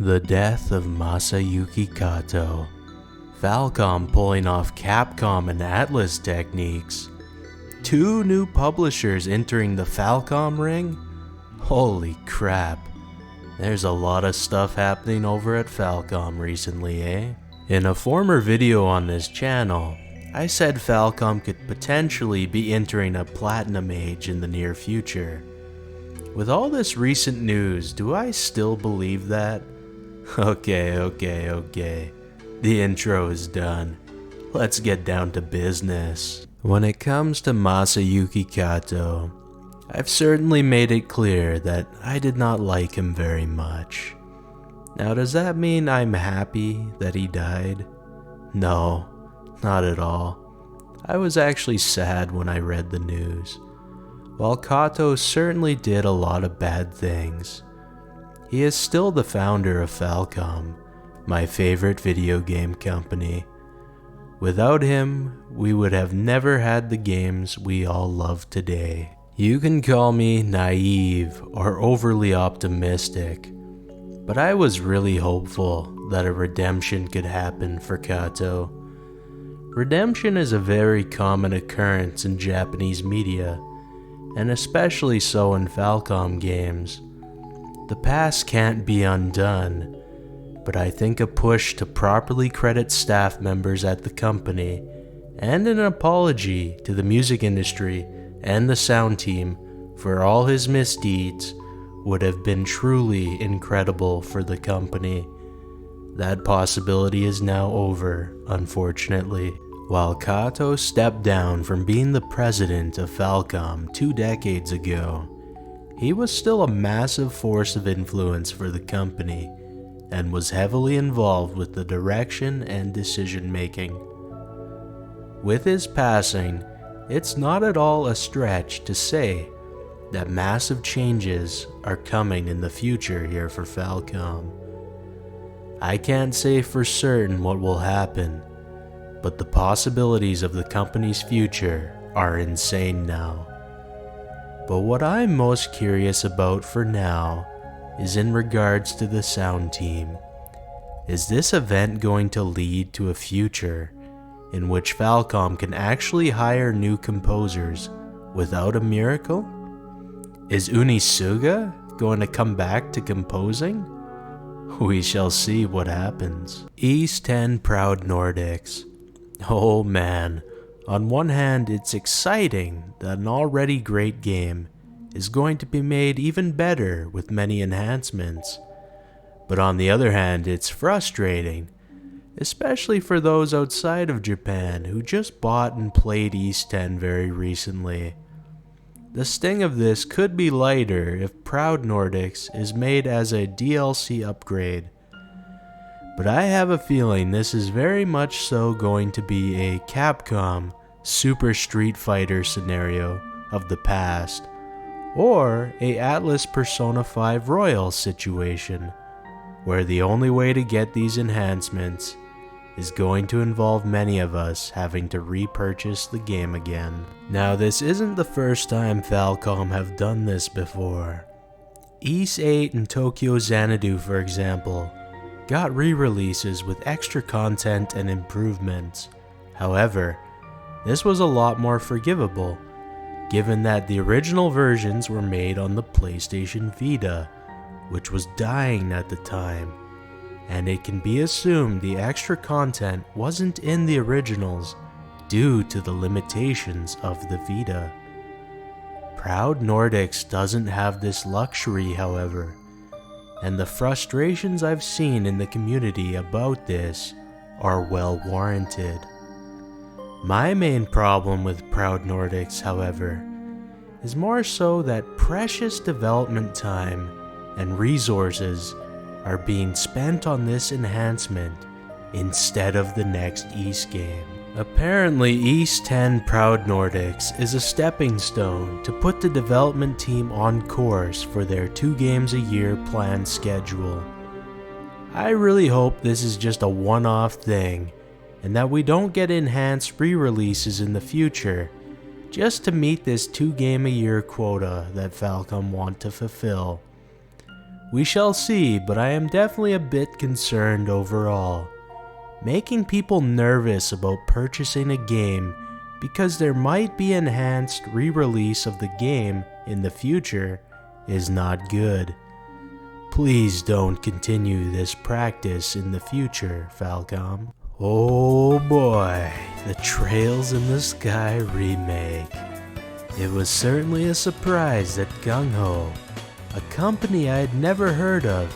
The death of Masayuki Kato, Falcom pulling off Capcom and Atlas techniques, 2 new publishers entering the Falcom ring. Holy crap, there's a lot of stuff happening over at Falcom recently, eh? In a former video on this channel, I said Falcom could potentially be entering a platinum age in the near future. With all this recent news, do I still believe that? Okay. The intro is done. Let's get down to business. When it comes to Masayuki Kato, I've certainly made it clear that I did not like him very much. Now, does that mean I'm happy that he died? No, not at all. I was actually sad when I read the news. While Kato certainly did a lot of bad things, he is still the founder of Falcom, my favorite video game company. Without him, we would have never had the games we all love today. You can call me naive or overly optimistic, but I was really hopeful that a redemption could happen for Kato. Redemption is a very common occurrence in Japanese media, and especially so in Falcom games. The past can't be undone, but I think a push to properly credit staff members at the company and an apology to the music industry and the sound team for all his misdeeds would have been truly incredible for the company. That possibility is now over, unfortunately. While Kato stepped down from being the president of Falcom 2 decades ago, he was still a massive force of influence for the company and was heavily involved with the direction and decision making. With his passing, it's not at all a stretch to say that massive changes are coming in the future here for Falcom. I can't say for certain what will happen, but the possibilities of the company's future are insane now. But what I'm most curious about for now is in regards to the sound team. Is this event going to lead to a future in which Falcom can actually hire new composers without a miracle? Is Unisuga going to come back to composing? We shall see what happens. East 10 Proud Nordics. Oh man, on one hand it's exciting that an already great game is going to be made even better with many enhancements. But on the other hand, it's frustrating, especially for those outside of Japan who just bought and played East 10 very recently. The sting of this could be lighter if Proud Nordics is made as a DLC upgrade. But I have a feeling this is very much so going to be a Capcom Super Street Fighter scenario of the past, or a Atlas Persona 5 Royal situation, where the only way to get these enhancements is going to involve many of us having to repurchase the game again. Now, this isn't the first time Falcom have done this before. Ys 8 and Tokyo Xanadu, for example, got re-releases with extra content and improvements. However, this was a lot more forgivable, given that the original versions were made on the PlayStation Vita, which was dying at the time, and it can be assumed the extra content wasn't in the originals due to the limitations of the Vita. Proud Nordics doesn't have this luxury, however, and the frustrations I've seen in the community about this are well warranted. My main problem with Proud Nordics, however, is more so that precious development time and resources are being spent on this enhancement instead of the next Ys game. Apparently, Ys 10 Proud Nordics is a stepping stone to put the development team on course for their 2 games a year planned schedule. I really hope this is just a one-off thing, and that we don't get enhanced re-releases in the future just to meet this 2 game a year quota that Falcom want to fulfill. We shall see, but I am definitely a bit concerned overall. Making people nervous about purchasing a game because there might be enhanced re-release of the game in the future is not good. Please don't continue this practice in the future, Falcom. Oh boy, the Trails in the Sky remake. It was certainly a surprise that Gung Ho, a company I had never heard of,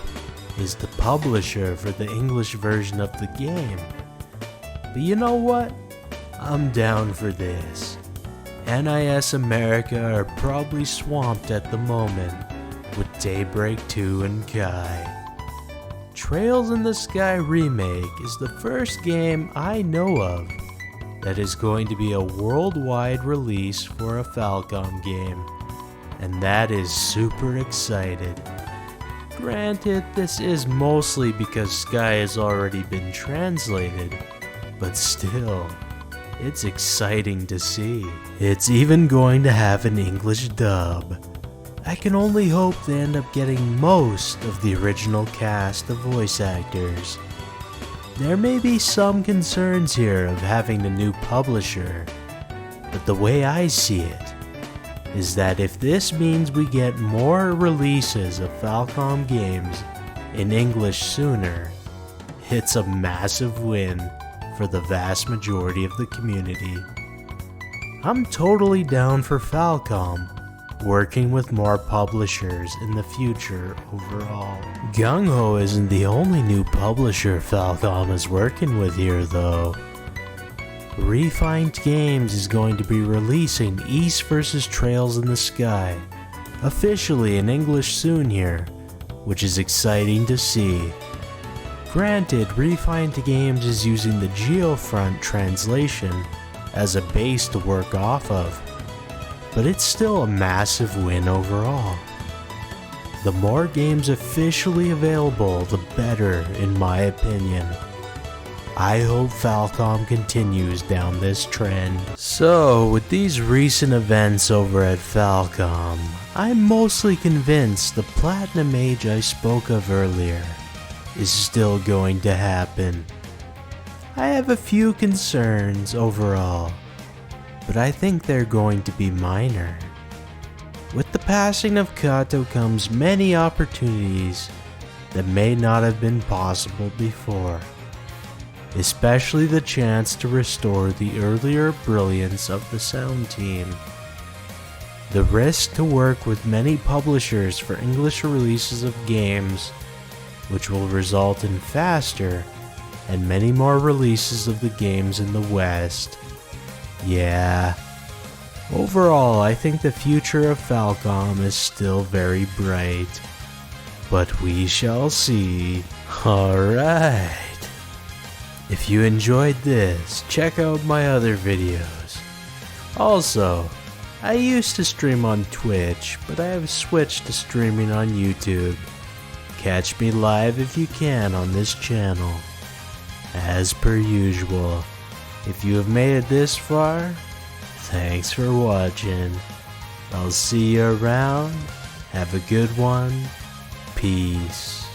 is the publisher for the English version of the game. But you know what? I'm down for this. NIS America are probably swamped at the moment with Daybreak 2 and Kai. Trails in the Sky Remake is the first game I know of that is going to be a worldwide release for a Falcom game, and that is super excited. Granted, this is mostly because Sky has already been translated, but still, it's exciting to see. It's even going to have an English dub. I can only hope they end up getting most of the original cast of voice actors. There may be some concerns here of having a new publisher, but the way I see it is that if this means we get more releases of Falcom games in English sooner, it's a massive win for the vast majority of the community. I'm totally down for Falcom working with more publishers in the future overall. Gung Ho isn't the only new publisher Falcom is working with here though. Refined Games is going to be releasing East vs. Trails in the Sky officially in English soon here, which is exciting to see. Granted, Refined Games is using the Geofront translation as a base to work off of, but it's still a massive win overall. The more games officially available, the better in my opinion. I hope Falcom continues down this trend. So, with these recent events over at Falcom, I'm mostly convinced the Platinum Age I spoke of earlier is still going to happen. I have a few concerns overall, but I think they're going to be minor. With the passing of Kato comes many opportunities that may not have been possible before, especially the chance to restore the earlier brilliance of the sound team. The risk to work with many publishers for English releases of games, which will result in faster and many more releases of the games in the West. Yeah. Overall, I think the future of Falcom is still very bright, but we shall see. Alright. If you enjoyed this, check out my other videos. Also, I used to stream on Twitch, but I have switched to streaming on YouTube. Catch me live if you can on this channel. As per usual, if you have made it this far, thanks for watching. I'll see you around. Have a good one. Peace.